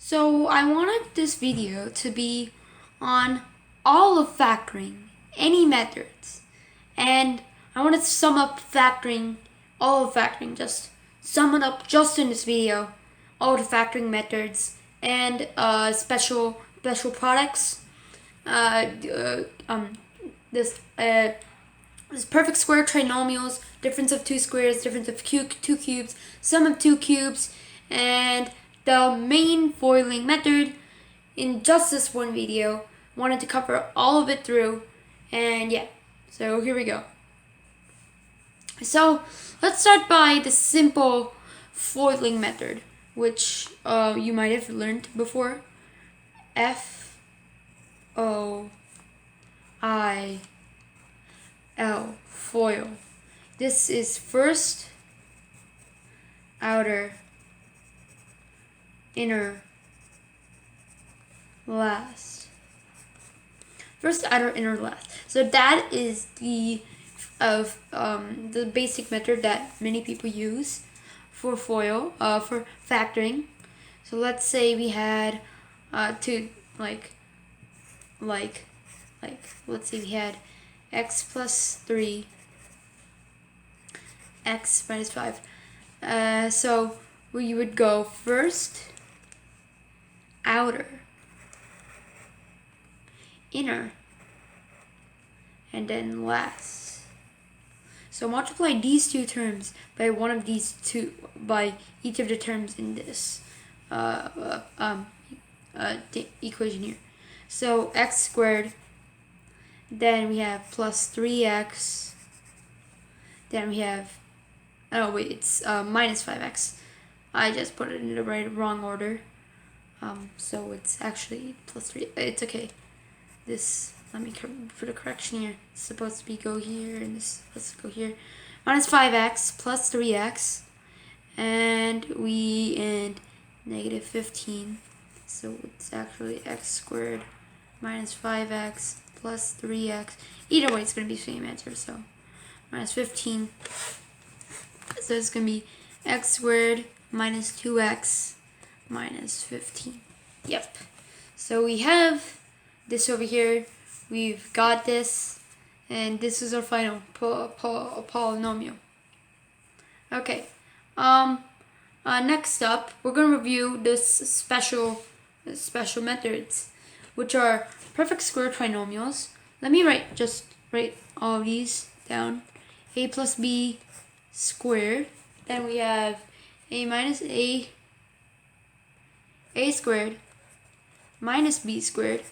So I wanted this video to be on all of factoring, any methods. And I wanted to sum up factoring, all of factoring, just sum it up just in this video, all the factoring methods and special products. Uh, uh, um, this this perfect square trinomials, difference of two squares, difference of two cubes, sum of two cubes, and the main foiling method. In just this one video, wanted to cover all of it through, and yeah, so here we go. So let's start by the simple foiling method, which you might have learned before. F-O-I-L, foil. This is first, outer, inner, last. First, outer, inner, last. So that is the basic method that many people use for foil, for factoring. So let's say we had two, like let's say we had x plus 3, x minus 5. So we would go first, outer, inner, and then last. So multiply these two terms by one of these two, by each of the terms in this equation here. So x squared, then we have plus 3x, then we have, oh wait, it's minus 5x. I just put it in the wrong order. So it's actually plus 3. It's okay. This, let me put a correction here. It's supposed to be go here, and this let's go here. Minus 5x plus 3x, and we end negative 15. So it's actually x squared minus 5x plus 3x. Either way, it's going to be the same answer. So minus 15. So it's going to be x squared minus 2x minus 15. Yep. So we have this over here. We've got this. And this is our final polynomial. Okay. Next up, we're going to review this special methods, which are perfect square trinomials. Let me write all of these down. A plus b squared. Then we have a minus a squared minus b squared.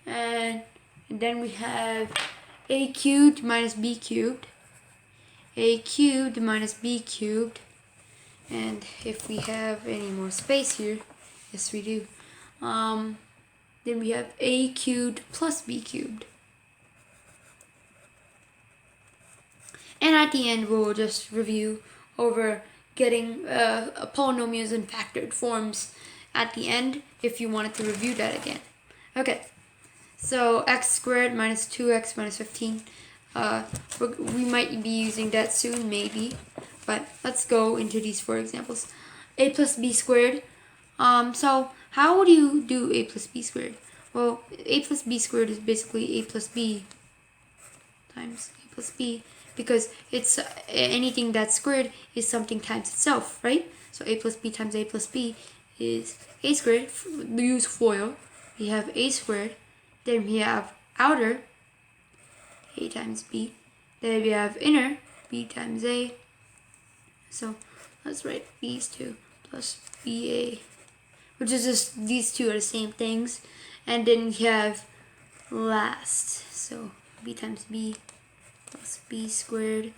And then we have a cubed minus b cubed. A cubed minus b cubed. And if we have any more space here, yes we do, then we have a cubed plus b cubed. And at the end, we'll just review over getting polynomials in factored forms at the end, if you wanted to review that again. Okay, so x squared minus 2x minus 15. We might be using that soon, maybe. But let's go into these 4 examples. A plus b squared. So how would you do a plus b squared? Well, a plus b squared is basically a plus b times a plus b, because it's anything that's squared is something times itself, right? So a plus b times a plus b is a squared. We use FOIL. We have a squared. Then we have outer, a times b. Then we have inner, b times a. So let's write these two plus BA, which is just these two are the same things. And then we have last, so b times b plus b squared.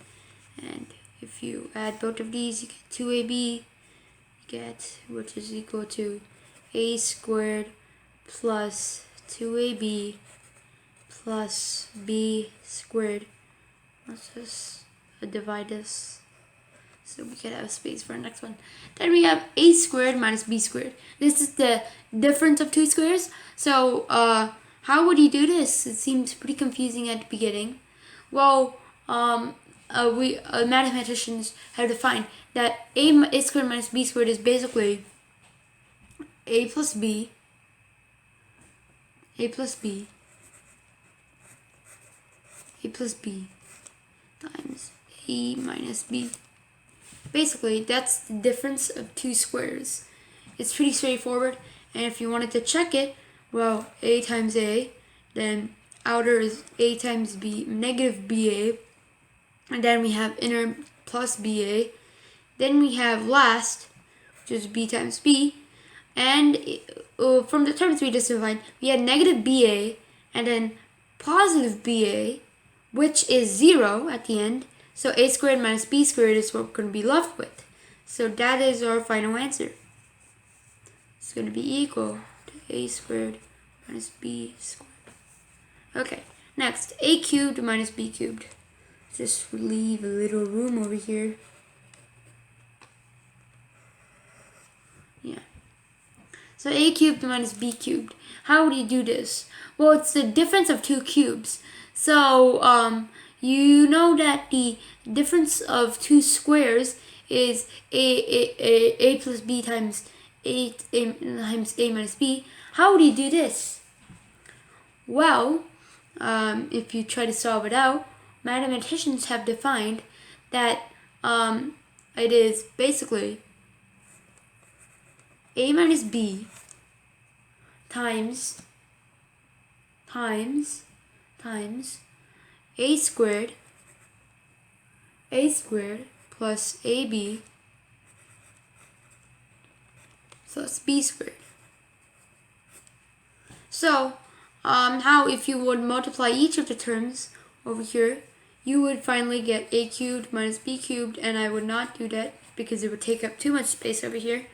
And if you add both of these, you get 2ab, which is equal to a squared plus 2ab plus b squared. Let's just divide this, so we can have space for our next one. Then we have a squared minus b squared. This is the difference of two squares. So how would you do this? It seems pretty confusing at the beginning. Well, we mathematicians have defined that a squared minus b squared is basically a plus b a plus b a plus b times a minus b. Basically, that's the difference of two squares. It's pretty straightforward, and if you wanted to check it, well, a times a, then outer is a times b, negative ba, and then we have inner plus ba, then we have last, which is b times b, and from the terms we just defined, we had negative ba, and then positive ba, which is 0 at the end. So a squared minus b squared is what we're going to be left with. So that is our final answer. It's going to be equal to a squared minus b squared. Okay, next, a cubed minus b cubed. Just leave a little room over here. Yeah. So a cubed minus b cubed. How would you do this? Well, it's the difference of two cubes. So, you know that the difference of two squares is a plus b times a times a minus b. How would you do this? Well, if you try to solve it out, mathematicians have defined that it is basically a minus b times a squared plus ab plus b squared. So, how if you would multiply each of the terms over here, you would finally get a cubed minus b cubed, and I would not do that because it would take up too much space over here.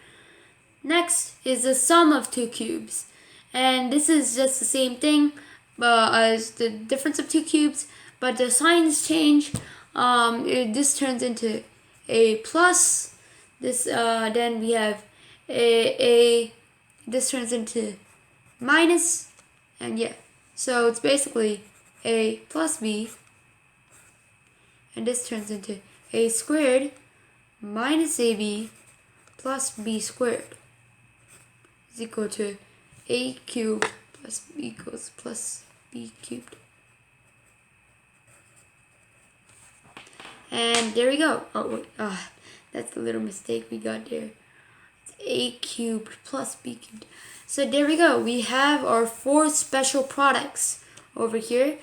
Next is the sum of two cubes, and this is just the same thing as the difference of two cubes, but the signs change. This turns into a plus. This then we have this turns into minus, and yeah, so it's basically a plus b, and this turns into a squared minus ab plus b squared is equal to a cubed plus b equals plus b cubed. And there we go. Oh, wait, that's a little mistake we got there. It's a cubed plus b cubed. So there we go. We have our four special products over here.